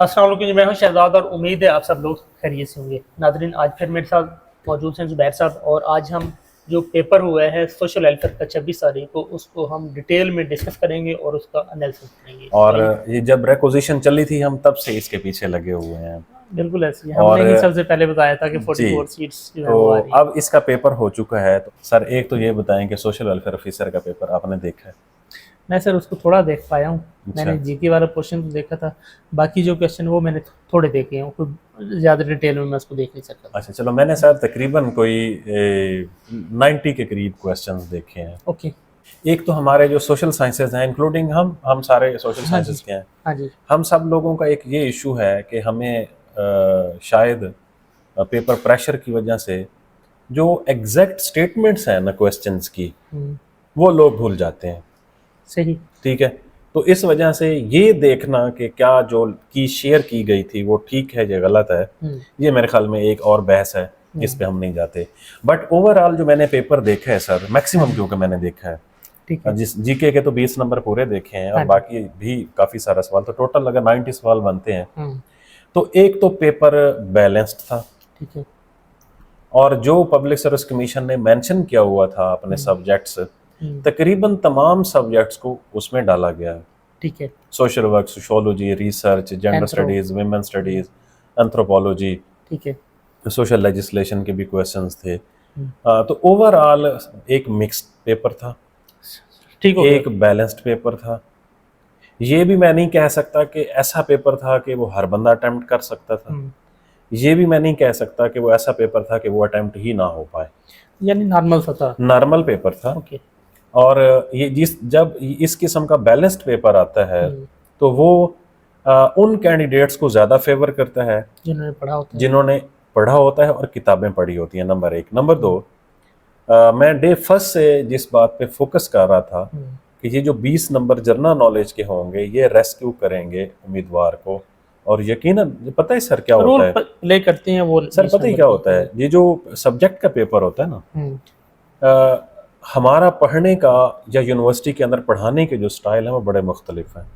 अस्सलाम वालेकुम जी, मैं हूं शहजाद और उम्मीद है आप सब लोग खैरियत से होंगे। नादरीन, आज फिर मेरे साथ मौजूद हैं ज़ुबैर साहब और आज हम जो पेपर हुआ है सोशल वेलफेयर का 26 तारीख को, उसको हम डिटेल में डिस्कस करेंगे और उसका एनालिसिस करेंगे। और तो ये जब रिक्विजिशन चली थी हम तब से इसके पीछे लगे हुए हैं। बिल्कुल ऐसे ही और हमने ही सबसे पहले बताया था कि जी, 44 सीट्स जो है तो वो आ रही हैं। अब इसका पेपर हो चुका है। तो सर एक तो ये बताएं कि सोशल वेलफेयर ऑफिसर का पेपर आपने देखा है? मैं सर उसको थोड़ा देख पाया हूँ। अच्छा मैंने जीके वाला पोर्शन तो देखा था, बाकी जो क्वेश्चन वो मैंने थोड़े देखे हैं, कोई ज़्यादा डिटेल में मैं उसको देख नहीं सकता। अच्छा, चलो मैंने सर तकरीबन कोई 90 के करीब क्वेश्चंस देखे हैं। ओके। एक तो हमारे जो सोशल साइंसेज हैं, इंक्लूडिंग हम सारे सोशल हाँ जी। साइंसेज के हैं। हाँ जी। हम सब लोगों का एक ये इशू है कि हमें शायद पेपर प्रेशर की वजह से जो एग्जैक्ट स्टेटमेंट्स हैं ना क्वेश्चंस की, हम्म, वो लोग भूल जाते हैं। सही। ठीक है, तो इस वजह से ये देखना कि क्या जो की शेयर की गई थी वो ठीक है या गलत है, हम्म। ये मेरे ख्याल में एक और बहस है, इस पे हम नहीं जाते। बट ओवरऑल जो मैंने पेपर देखा है सर, हाँ मैक्सिमम जी। क्योंकि मैंने देखा है, ठीक है। जिस जीके के तो 20 नंबर पूरे देखे हैं और हाँ जी। बाकी भी काफ़ी सारा सवाल, तो टोटल अगर 90 सवाल बनते हैं हम्म। तो एक तो पेपर बैलेंस्ड था। ठीक है। और जो पब्लिक सर्विस कमीशन ने मेंशन किया हुआ था अपने हम्म। सब्जेक्ट्स, हम्म। तकरीबन तमाम सब्जेक्ट्स को उसमें डाला गया है। ठीक है। Social work, sociology, research, gender anthro. Studies, women hmm. Studies, anthropology, ठीक है। सोशल लेजिस्लेशन के भी क्वेश्चंस थे। हम्म। तो ओवरऑल एक मिक्स्ड पेपर था, ठीक हो गया। एक बैलेंस्ड पेपर था। ये भी मैं नहीं कह सकता कि ऐसा पेपर था कि वो हर बंदा अटेम्प्ट कर सकता था। हम्म। ये भी मैं नहीं कह सकता कि वो ऐसा पेपर था कि वो अटेम्प्ट ही ना हो पाए। यानी नॉर्मल सा था। नॉर्मल पेपर था। ओके। और ये जब इस किस्म का बैलेंस्ड पेपर आता है हम्म। तो वो उन कैंडिडेट्स को ज़्यादा फेवर करता है जिन्होंने पढ़ा होता है। जिन्होंने पढ़ा होता है और किताबें पढ़ी होती हैं, नंबर एक। नंबर दो, हम्म। मैं डे फर्स्ट से जिस बात पे फोकस कर रहा था हम्म। कि ये जो 20 नंबर जनरल नॉलेज के होंगे ये रेस्क्यू करेंगे उम्मीदवार को। और यकीनन पता है सर क्या रोल होता है? प्ले करते हैं वो सर 20 पता ही नंबर क्या की। होता है, ये जो सब्जेक्ट का पेपर होता है ना, हम्म। हमारा पढ़ने का या यूनिवर्सिटी के अंदर पढ़ाने के जो स्टाइल है वो बड़े मुख्तलिफ हैं।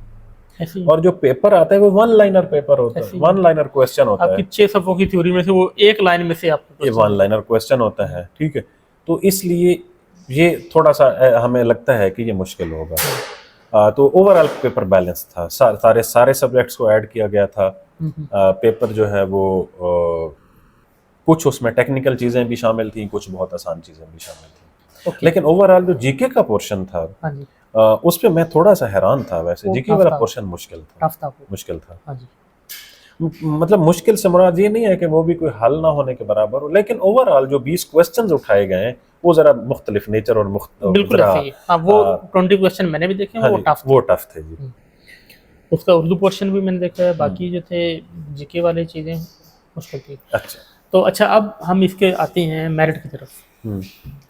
ऐसी और जो पेपर आता है वो वन लाइनर पेपर होता है, ऐसी वन लाइनर क्वेश्चन होता आपकी है। 6 सफ़ों की थ्योरी में से वो एक लाइन में से आपको ये क्वेश्चन वन लाइनर क्वेश्चन होता है, ठीक है। तो इसलिए ये थोड़ा सा हमें लगता है कि ये मुश्किल होगा। तो ओवरऑल पेपर बैलेंस था, सारे सारे सब्जेक्ट्स को ऐड किया गया था। पेपर जो है वो कुछ उसमें टेक्निकल चीज़ें भी शामिल थी, कुछ बहुत आसान चीज़ें भी शामिल थी। ओके। लेकिन ओवरऑल जो जीके का पोर्शन था, हाँ जी। उस पे मैं थोड़ा सा हैरान था। वैसे वो जीके टफ वाला था। पोर्शन मुश्किल था, टफ था वो। मुश्किल था। हाँ जी। मतलब मुश्किल से मुराद ये नहीं है कि वो भी कोई हल ना होने के बराबर हो, लेकिन ओवरऑल जो 20 क्वेश्चंस उठाए गए हैं वो ज़रा मुख्तलिफ नेचर और बिल्कुल ज़रा ऐसे ही। हाँ, वो 20 क्वेश्चन मैंने भी देखे हैं, हाँ वो जी, टफ थे। वो टफ थे जी। उसका उर्दू पोर्शन भी मैंने देखा है, बाकी जो थे जीके वाली चीज़ें मुश्किल थी। अच्छा। तो अच्छा, अब हम इसके आते हैं मेरिट की तरफ। हम्म।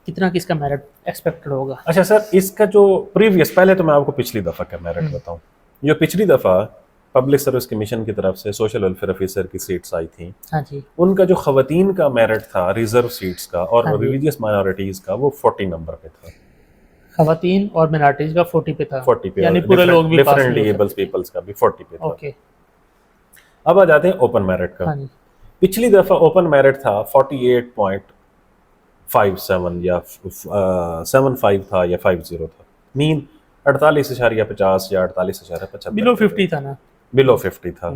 कितना किसका मेरिट एक्सपेक्टेड होगा? अच्छा सर, इसका जो प्रीवियस, पहले तो मैं आपको पिछली दफ़ा का मेरिट बताऊं। जो पिछली दफ़ा पब्लिक सर्विस कमीशन की तरफ से सोशल वेलफेयर ऑफिसर की सीट्स आई थी, हाँ जी। उनका जो खवातीन का मेरिट था रिजर्व सीट्स का और हाँ जी। रिलीजियस माइनॉरिटीज़ का, वो 40 नंबर पे था। खवातीन और मिनॉरिटीज का 40 पे था। 40 पे। यानी और पूरे लोग भी पास नहीं डिफरेंटली हो एबल्स सकते। पीपल्स का भी 40 पे था। ओके। अब आ जाते हैं ओपन मेरिट का। हाँ जी। पिछली दफ़ा ओपन मेरिट था 48.57 या 75 था या 50 था। मीन 48.50 या 48.75 बिलो 50 था ना। बिलो 50 था।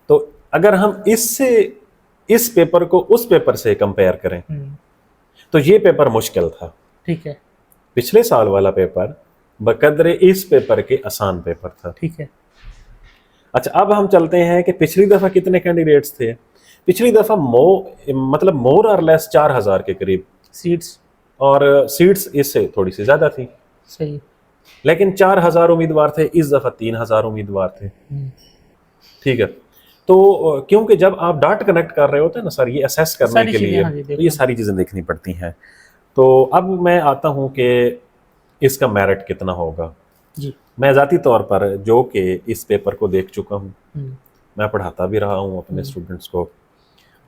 तो अगर हम इससे इस पेपर को उस पेपर से कंपेयर करें तो ये पेपर मुश्किल था। ठीक है। पिछले साल वाला पेपर बकदरे इस पेपर के आसान पेपर था। ठीक है। अच्छा, अब हम चलते हैं कि पिछली दफ़ा कितने कैंडिडेट्स थे। पिछली दफ़ा मतलब मोर और लेस 4000 के करीब सीट्स। और सीट्स इससे थोड़ी सी ज़्यादा थी, सही। लेकिन 4000 उम्मीदवार थे, इस दफ़ा 3000 उम्मीदवार थे। ठीक है। तो क्योंकि जब आप डाटा कनेक्ट कर रहे होते हैं ना सर, ये असेस करने सारी के चीज़ें लिए हाँ जी तो ये सारी चीज़ें देखनी पड़ती हैं। तो अब मैं आता हूँ कि इसका मेरिट कितना होगा। जी। मैं ज़ाती तौर पर जो कि इस पेपर को देख चुका हूँ, मैं पढ़ाता भी रहा हूँ अपने स्टूडेंट्स को,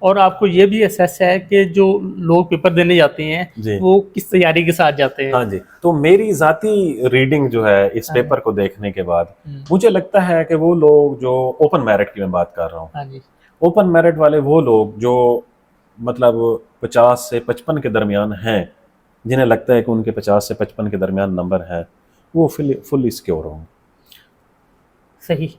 और आपको ये भी एहसास है कि जो लोग पेपर देने जाते जी। हैं वो किस तैयारी के साथ जाते हैं। हाँ जी, तो मेरी ज़ाती रीडिंग जो है इस हाँ। पेपर को देखने के बाद हम्म, मुझे लगता है कि वो लोग जो ओपन मेरिट की मैं बात कर रहा हूँ, हाँ जी। ओपन मेरिट वाले वो लोग जो मतलब 50 से 55 के दरमियान हैं, जिन्हें लगता है कि उनके 50 से 55 के दरमियान नंबर हैं, वो फुल्ली सिक्योर होंगे। सही।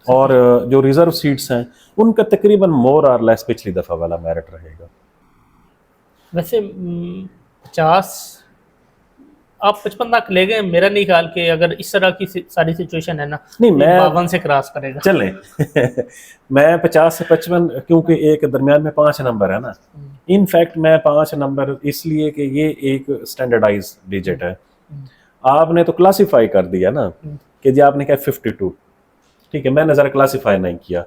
और जो रिजर्व सीट्स हैं उनका तकरीबन मोर और लेस पिछली दफ़ा वाला मेरिट रहेगा। वैसे 50 आप 55 तक ले गए, मेरा नहीं ख्याल कि अगर इस तरह की सारी सिचुएशन है ना, नहीं, तो मैं 52 से क्रॉस करेगा। चलें मैं 50 से 55, क्योंकि एक दरमियान में 5 नंबर है ना, इनफैक्ट मैं 5 नंबर इसलिए कि ये एक स्टैंडर्डाइज डिजिट है। आपने तो क्लासिफाई कर दिया ना कि जी आपने कहा 52, ठीक है, मैंने ज़रा क्लासिफाई नहीं किया,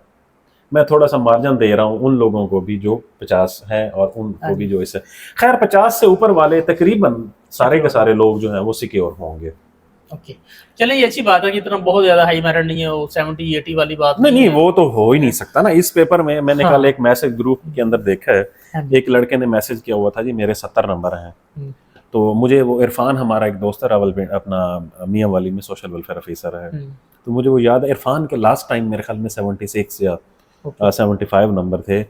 मैं थोड़ा सा मार्जिन दे रहा हूँ उन लोगों को भी जो 50 हैं और उनको भी जो इससे, खैर 50 से ऊपर वाले तकरीबन सारे के सारे लोग जो हैं वो सिक्योर होंगे। ओके, चलें, ये अच्छी बात है कि इतना बहुत ज़्यादा हाई मेरिट नहीं है, वो 70-80 वाली बात नहीं नहीं नहीं, वो तो हो ही नहीं सकता ना। इस पेपर में मैंने हाँ। कल एक मैसेज ग्रुप के अंदर देखा है, हाँ जी। एक लड़के ने मैसेज किया हुआ था जी मेरे 70 नंबर हैं। हम्म, तो मुझे वो इरफान, हमारा एक दोस्त है रावलपिंडी, अपना मियाँ वाली में सोशल वेलफेयर ऑफिसर है, तो मुझे वो याद है इरफान के लास्ट टाइम मेरे ख्याल में 76 या 75 नंबर थे।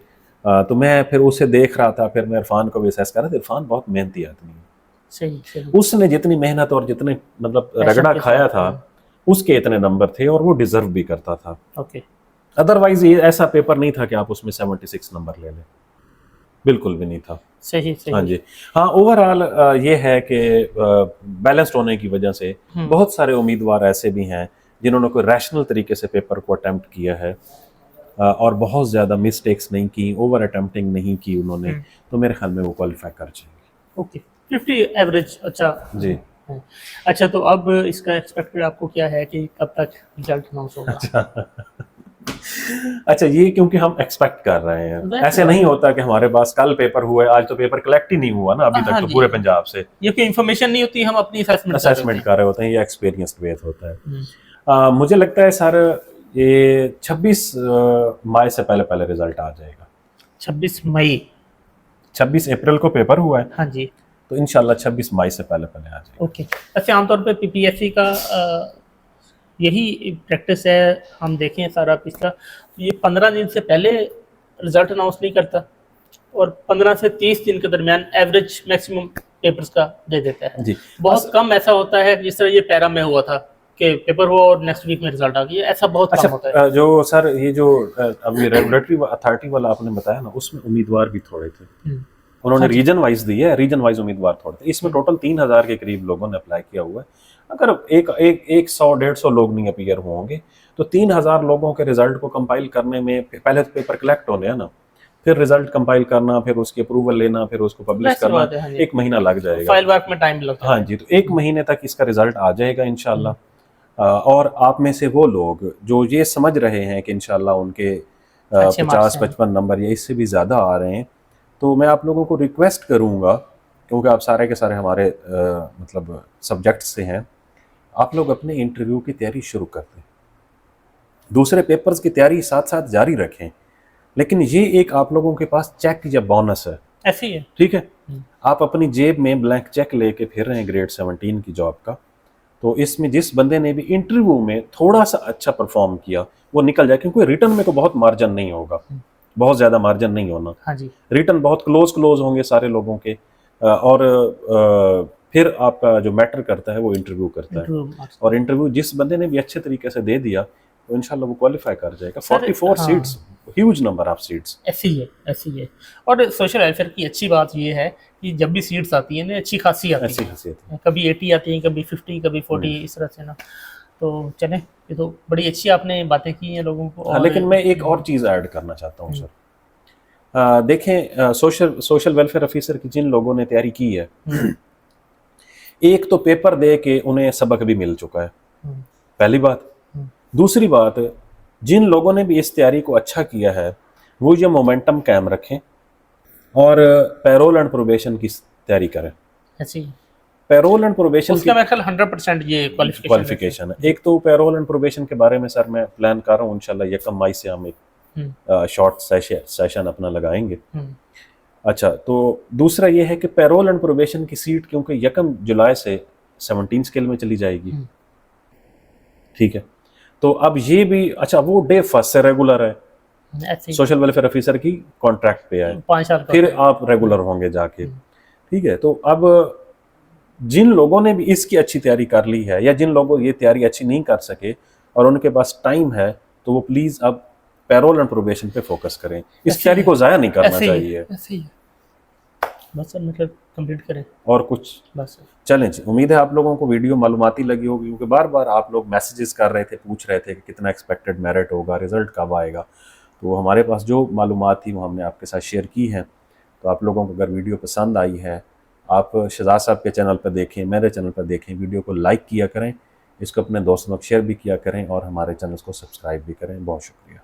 तो मैं फिर उसे देख रहा था, फिर मैं इरफान को भी असेस कर रहा था। इरफान बहुत मेहनती आदमी है, सही सही। उसने जितनी मेहनत और जितने मतलब रगड़ा के खाया साथ, था उसके इतने नंबर थे और वो डिजर्व भी करता था। ओके। अदरवाइज ये ऐसा पेपर नहीं था कि आप उसमें 76 नंबर ले लें, बिल्कुल भी नहीं था। सही सही। हाँ जी, हाँ, ओवरऑल ये है कि बैलेंस्ड होने की वजह से बहुत सारे उम्मीदवार ऐसे भी हैं जिन्होंने कोई रैशनल तरीके से पेपर को अटेम्प्ट किया है और बहुत ज़्यादा मिस्टेक्स नहीं की, ओवर अटेम्प्टिंग नहीं की उन्होंने, तो मेरे ख्याल में वो क्वालिफाई कर जाएंगे। ओके, 50 एवरेज, अच्छा जी। है। अच्छा, तो अब इसका एक्सपेक्टेड आपको क्या है कि कब तक रिजल्ट अनाउंस होगा? अच्छा, ये क्योंकि हम एक्सपेक्ट कर रहे हैं, वैसे ऐसे नहीं होता कि हमारे पास कल पेपर हुआ है, आज तो पेपर कलेक्ट ही नहीं हुआ ना अभी हाँ तक तो जी, पूरे पंजाब से ये कोई इन्फॉर्मेशन नहीं होती, हम अपनी असेसमेंट कर रहे होते हैं, ये एक्सपीरियंस बेस होता है। हम्म, मुझे लगता है सर ये 26 मई से पहले पहले रिजल्ट आ जाएगा। 26 मई? 26 अप्रैल को पेपर हुआ है, हाँ जी। तो इंशाल्लाह 26 मई से पहले पहले आ जाएगा। ओके। वैसे आमतौर पे पीपीएससी का यही प्रैक्टिस है, हम देखें सारा पिछला, ये 15 दिन से पहले रिजल्ट अनाउंस नहीं करता और 15 से 30 दिन के दरमियान एवरेज मैक्सिमम पेपर्स का दे देता है जी। बहुत कम ऐसा होता है जिस तरह ये पैरा में हुआ था कि पेपर हुआ और नेक्स्ट वीक में रिजल्ट आ गया, ऐसा बहुत कम होता है। जो सर ये जो अभी रेगुलेटरी अथॉरिटी वाला आपने बताया ना, उसमें उम्मीदवार भी थोड़े थे, उन्होंने रीजन वाइज दी है, रीजन वाइज उम्मीदवार थोड़े थे। इसमें टोटल 3000 के करीब लोगों ने अप्लाई किया हुआ है। अगर एक 100-150 लोग नहीं अपीयर होंगे तो 3000 लोगों के रिजल्ट को कंपाइल करने में पहले तो पेपर कलेक्ट होने हैं ना, फिर रिजल्ट कंपाइल करना, फिर उसकी अप्रूवल लेना, फिर उसको पब्लिश करना, हाँ 1 महीना लग जाएगा। फाइल वर्क में टाइम लगता है। हाँ जी, तो 1 महीने तक इसका रिजल्ट आ जाएगा इंशाल्लाह। और आप में से वो लोग जो ये समझ रहे हैं कि इंशाल्लाह उनके 50-55 नंबर या इससे भी ज़्यादा आ रहे हैं, तो मैं आप लोगों को रिक्वेस्ट करूँगा, क्योंकि आप सारे के सारे हमारे मतलब सब्जेक्ट से हैं, आप लोग अपने इंटरव्यू की तैयारी शुरू कर दें, दूसरे पेपर्स की तैयारी साथ साथ जारी रखें, लेकिन ये एक आप लोगों के पास चेक या बोनस है, ऐसी है, ठीक है। आप अपनी जेब में ब्लैंक चेक लेके फिर रहे हैं ग्रेड 17 की जॉब का, तो इसमें जिस बंदे ने भी इंटरव्यू में थोड़ा सा अच्छा परफॉर्म किया वो निकल जाए, क्योंकि रिटर्न में को बहुत मार्जिन नहीं होगा, बहुत ज़्यादा मार्जिन नहीं होना। हाँ जी। रिटर्न बहुत क्लोज होंगे सारे लोगों के, और फिर आपका जो मैटर करता है वो इंटरव्यू करता है, और इंटरव्यू जिस बंदे ने भी अच्छे तरीके से दे दिया तो इंशाल्लाह वो क्वालिफाई कर जाएगा। 44 seats, huge number of seats. ऐसी है। और सोशल वेलफेयर की अच्छी बात ये है कि जब भी सीट्स आती हैं ना, अच्छी खासी आती है, कभी 80 आती हैं, कभी 50, कभी 40, इस तरह से ना। तो चलें, ये तो बड़ी अच्छी आपने बातें की हैं लोगों को। हाँ, लेकिन मैं एक और चीज़ ऐड करना चाहता हूँ सर। देखें, सोशल वेलफेयर ऑफिसर की जिन लोगों ने तैयारी की है, एक तो पेपर दे के उन्हें सबक भी मिल चुका है, पहली बात। दूसरी बात, जिन लोगों ने भी इस तैयारी को अच्छा किया है वो ये मोमेंटम कायम रखें और पैरोल एंड प्रोबेशन की तैयारी करें। ऐसी पैरोल एंड प्रोबेशन उसका मेरे ख्याल 100% ये क्वालिफिकेशन है। एक तो पैरोल एंड प्रोबेशन के बारे में सर मैं प्लान कर रहा हूँ, इंशाल्लाह 1 मई से हम एक शॉर्ट सेशन अपना लगाएंगे। हम्म, अच्छा, तो दूसरा ये है कि पैरोल एंड प्रोबेशन की सीट क्योंकि 1 जुलाई से 17 स्केल में चली जाएगी, हम्म। ठीक है। तो अब ये भी, अच्छा वो डे 1 से रेगुलर है, ऐसे ही सोशल वेलफेयर ऑफिसर की कॉन्ट्रैक्ट पे है, 5 साल का फिर होता है। आप रेगुलर होंगे जाके, ठीक है। तो अब जिन लोगों ने भी इसकी अच्छी तैयारी कर ली है या जिन लोगों ये तैयारी अच्छी नहीं कर सके और उनके पास टाइम है, तो वो प्लीज अब पैरोल एंड प्रोबेशन पे फोकस करें, इस ऐसे तैयारी ही को जाया नहीं करना ऐसे ही चाहिए। ऐसे ही बस सर, मतलब कंप्लीट करें और कुछ बस। चलें जी, उम्मीद है आप लोगों को वीडियो मालूमाती लगी होगी, क्योंकि बार बार आप लोग मैसेजेस कर रहे थे, पूछ रहे थे कि कितना एक्सपेक्टेड मेरिट होगा, रिजल्ट कब आएगा। तो हमारे पास जो मालूमात थी वो हमने आपके साथ शेयर की है। तो आप लोगों को अगर वीडियो पसंद आई है, आप शहजाद साहब के चैनल पर देखें, मेरे चैनल पर देखें, वीडियो को लाइक किया करें, इसको अपने दोस्तों को शेयर भी किया करें और हमारे चैनल को सब्सक्राइब भी करें। बहुत शुक्रिया।